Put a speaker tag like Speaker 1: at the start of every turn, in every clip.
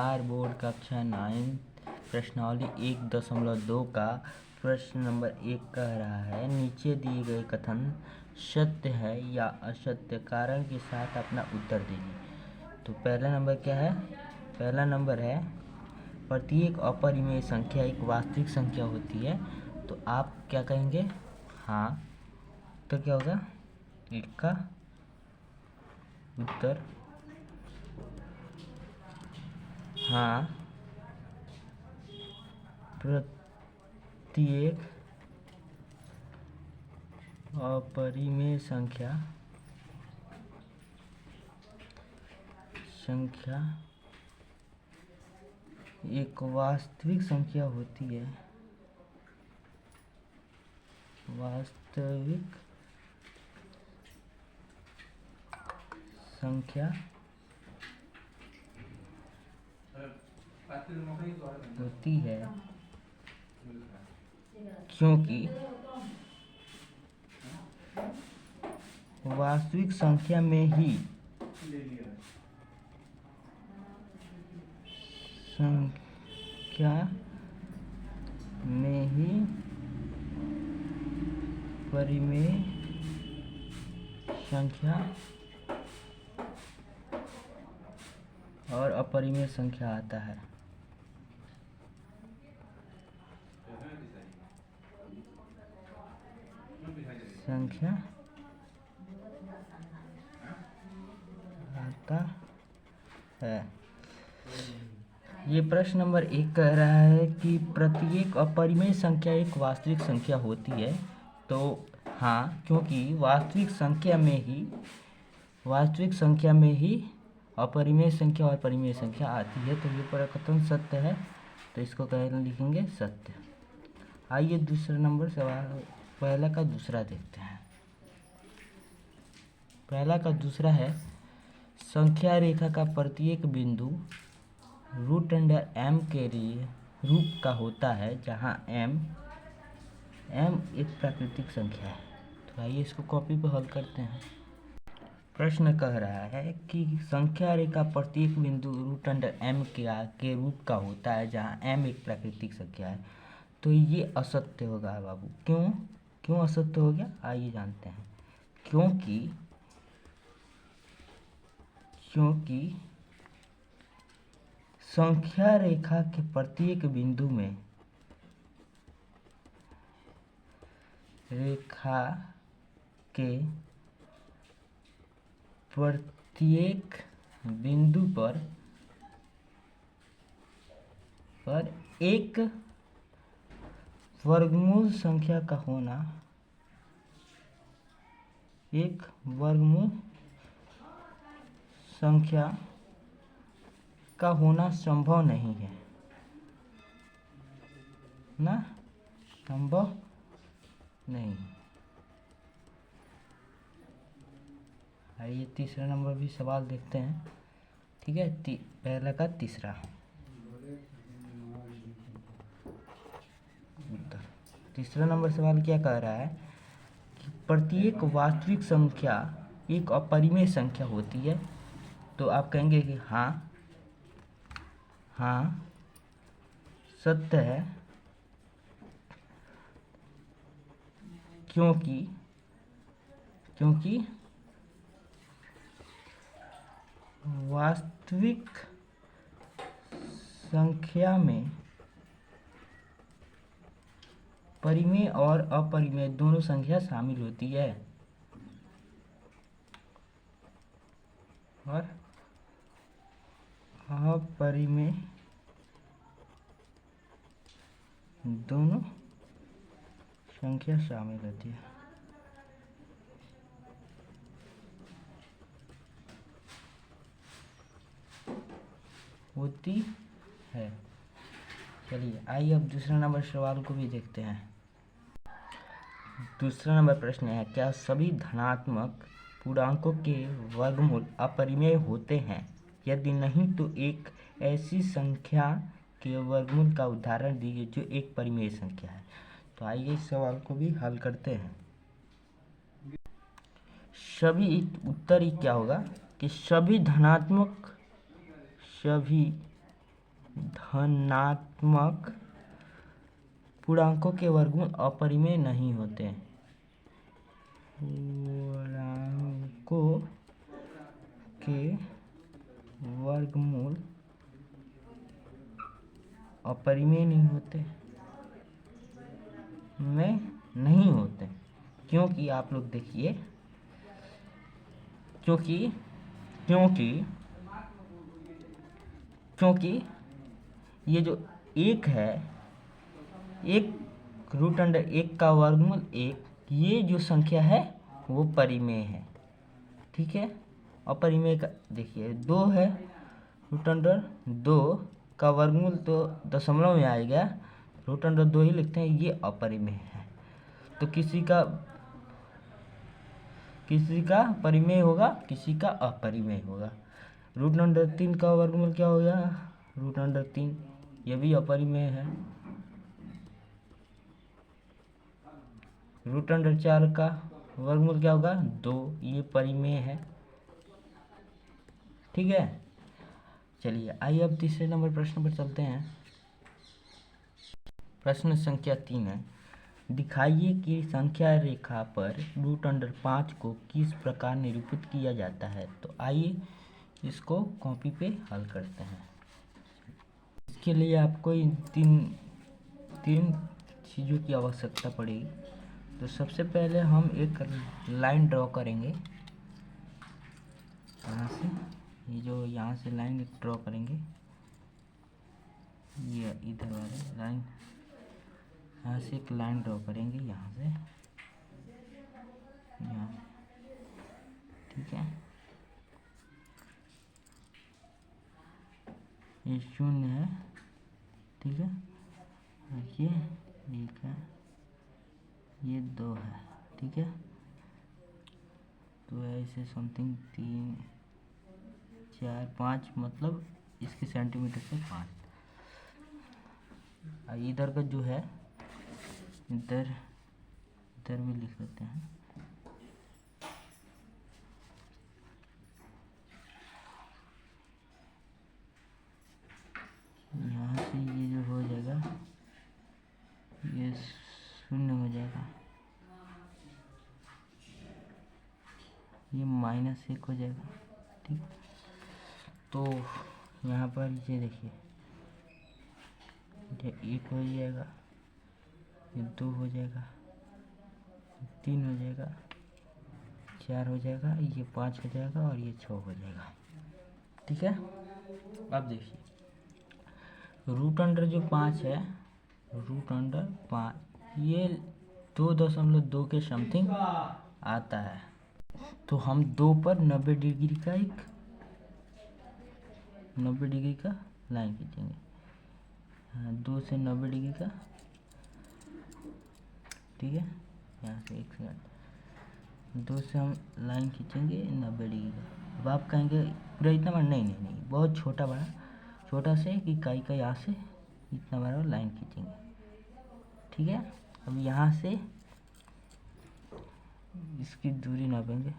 Speaker 1: Bihar board कक्षा 9 प्रश्नावली 1.2 का प्रश्न नंबर 1 कह रहा है, नीचे दिए गए कथन सत्य है या असत्य कारण के साथ अपना उत्तर दीजिए। तो पहला नंबर क्या है? पहला नंबर है प्रत्येक अपरिमेय संख्या एक वास्तविक संख्या होती है। तो आप क्या कहेंगे? हाँ। तो क्या होगा? एक का उत्तर हाँ, प्रत्येक अपरिमेय संख्या एक वास्तविक संख्या होती है। वास्तविक संख्या होती है क्योंकि वास्तविक संख्या में ही परिमेय संख्या और अपरिमेय संख्या आता है। संख्या आता है। ये प्रश्न नंबर 1 कह रहा है कि प्रत्येक अपरिमेय संख्या एक वास्तविक संख्या होती है। तो हाँ, क्योंकि वास्तविक संख्या में ही अपरिमेय संख्या और परिमेय संख्या आती है। तो ये प्रकथन सत्य है, तो इसको लिखेंगे सत्य। आइए दूसरा नंबर सवाल पहला का दूसरा देखते हैं। पहला का दूसरा है, संख्या रेखा का प्रत्येक बिंदु √m के लिए रूप का होता है, जहाँ m एक प्राकृतिक संख्या है। तो आइए इसको कॉपी पर हल करते हैं। प्रश्न कह रहा है कि संख्या रेखा प्रत्येक बिंदु √m के रूप का होता है, जहाँ m एक प्राकृतिक संख्या है। तो ये असत्य होगा बाबू। क्यों असत्य हो गया? आइए जानते हैं। क्योंकि संख्या रेखा के प्रत्येक बिंदु में रेखा के प्रत्येक बिंदु पर एक वर्गमूल संख्या का होना संभव नहीं है संभव नहीं। आइए तीसरा नंबर भी सवाल देखते हैं। ठीक है, पहला का तीसरा उत्तर। तीसरा नंबर सवाल क्या कह रहा है कि प्रत्येक वास्तविक संख्या एक अपरिमेय संख्या होती है। तो आप कहेंगे कि हाँ सत्य है, क्योंकि वास्तविक संख्या में परिमेय और अपरिमेय दोनों संख्या शामिल होती है और अपरिमेय दोनों संख्या शामिल होती है। चलिए आइए अब दूसरा नंबर सवाल को भी देखते हैं। दूसरा नंबर प्रश्न है, क्या सभी धनात्मक पूर्णांकों के वर्गमूल अपरिमेय होते हैं? यदि नहीं तो एक ऐसी संख्या के वर्गमूल का उदाहरण दीजिए जो एक परिमेय संख्या है। तो आइए इस सवाल को भी हल करते हैं। उत्तर ही क्या होगा कि सभी धनात्मक पूर्णांकों के वर्गमूल अपरिमेय नहीं होते। पूर्णांकों के वर्गमूल अपरिमेय नहीं होते क्योंकि आप लोग देखिए, क्योंकि ये जो एक है, एक रूट अंडर एक का वर्गमूल एक, ये जो संख्या है वो परिमेय है। ठीक है, अपरिमेय का देखिए 2 है, रूट अंडर 2 का वर्गमूल तो दशमलव में आएगा, रूट अंडर 2 ही लिखते हैं, ये अपरिमेय है। तो किसी का परिमेय होगा, किसी का अपरिमेय होगा। रूट अंडर 3 का वर्गमूल क्या हो गया, रूट अंडर 3, ये भी अपरिमेय है। रूट अंडर 4 का वर्गमूल क्या होगा, 2, ये परिमेय है। ठीक है, चलिए आइए अब तीसरे नंबर प्रश्न पर चलते हैं। प्रश्न संख्या 3 है, दिखाइए कि संख्या रेखा पर रूट अंडर 5 को किस प्रकार निरूपित किया जाता है। तो आइए इसको कॉपी पे हल करते हैं। इसके लिए आपको इन तीन चीज़ों की आवश्यकता पड़ेगी। तो सबसे पहले हम एक लाइन ड्रॉ करेंगे, यहाँ से ये जो यहाँ से लाइन ड्रॉ करेंगे, ये इधर वाले लाइन, यहाँ से एक लाइन ड्रॉ करेंगे, यहाँ से यहाँ। ठीक है, ये 0 है। ठीक है, ये 1 है, ये 2 है। ठीक है, तो ऐसे समथिंग 3 4 5, मतलब इसके सेंटीमीटर से 5। इधर का जो है, इधर भी लिख लेते हैं। यहाँ से ये जो हो जाएगा, ये 0 हो जाएगा, ये -1 हो जाएगा। ठीक, तो यहाँ पर ये देखिए, ये 1 हो जाएगा, ये 2 हो जाएगा, 3 हो जाएगा, 4 हो जाएगा, ये 5 हो जाएगा और ये 6 हो जाएगा। ठीक है, अब देखिए रूट अंडर जो 5 है, रूट अंडर 5 ये 2.2 के समथिंग आता है। तो हम 2 पर 90 डिग्री का लाइन खींचेंगे। हाँ, 2 से 90 डिग्री का। ठीक है, यहाँ से 1 सेकंड, 2 से हम लाइन खींचेंगे 90 डिग्री का। अब आप कहेंगे पूरा इतना बड़ा, नहीं, बहुत छोटा से कि कई यहाँ से इतना बड़ा लाइन खींचेंगे। ठीक है, अब यहाँ से इसकी दूरी नापेंगे,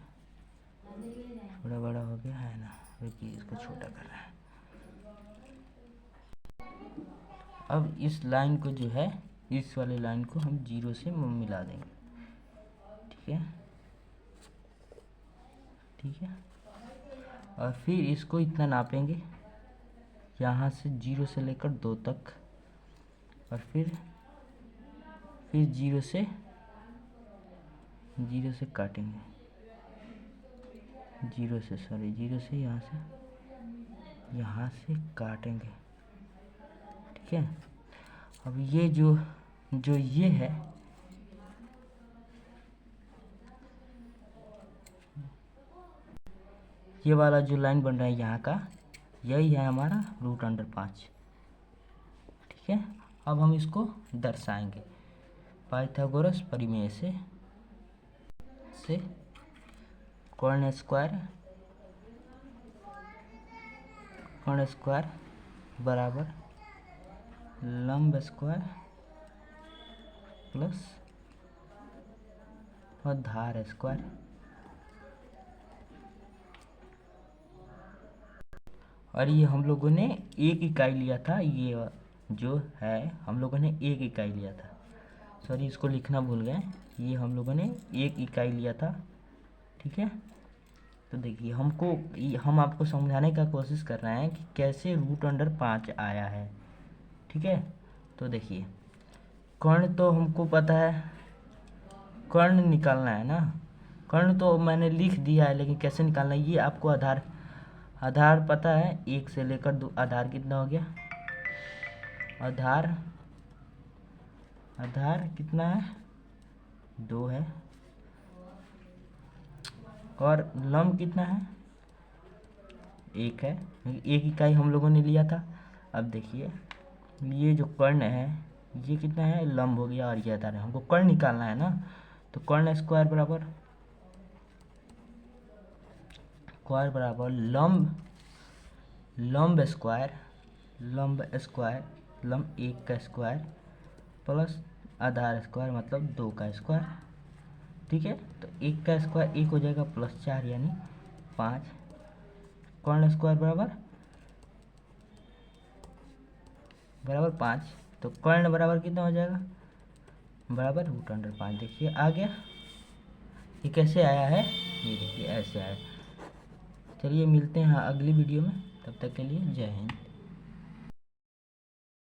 Speaker 1: थोड़ा बड़ा हो गया है ना, रुकिए इसको छोटा कर रहा है। अब इस लाइन को जो है, इस वाले लाइन को हम 0 से मिला देंगे। ठीक है, और फिर इसको इतना नापेंगे, यहाँ से 0 से लेकर 2 तक, और फिर 0 से काटेंगे, 0 से यहाँ से काटेंगे। ठीक है, अब ये जो ये है, ये वाला जो लाइन बन रहा है यहाँ का, यही है हमारा रूट अंडर 5। ठीक है, अब हम इसको दर्शाएंगे पाइथागोरस परिमेय से कर्ण स्क्वायर बराबर लंब स्क्वायर प्लस आधार स्क्वायर। और ये हम लोगों ने 1 इकाई लिया था, ये जो है हम लोगों ने 1 इकाई लिया था, सॉरी इसको लिखना भूल गए, ये हम लोगों ने 1 इकाई लिया था, ठीक है। तो देखिए हम आपको समझाने का कोशिश कर रहे हैं कि कैसे √5 आया है, ठीक है। तो देखिए कर्ण तो हमको पता है, कर्ण निकालना है ना, कर्ण तो मैंने लिख दिया है, लेकिन कैसे निकालना है ये आपको आधार पता है, 1 से लेकर 2, आधार कितना हो गया, आधार कितना है, 2 है, और लंब कितना है, 1 है, 1 इकाई हम लोगों ने लिया था। अब देखिए ये जो कर्ण है ये कितना है, लंब हो गया, और ये आधार है, हमको कर्ण निकालना है ना। तो कर्ण स्क्वायर बराबर लंब स्क्वायर, लंब 1 का स्क्वायर प्लस आधार स्क्वायर मतलब 2 का स्क्वायर, ठीक है। तो 1 का स्क्वायर 1 हो जाएगा, प्लस 4 यानी 5, कर्ण स्क्वायर बराबर 5। तो कर्ण बराबर कितना हो जाएगा, बराबर √5। देखिए आ गया, ये कैसे आया है, ये देखिए ऐसे आया। चलिए मिलते हैं अगली वीडियो में, तब तक के लिए जय हिंद।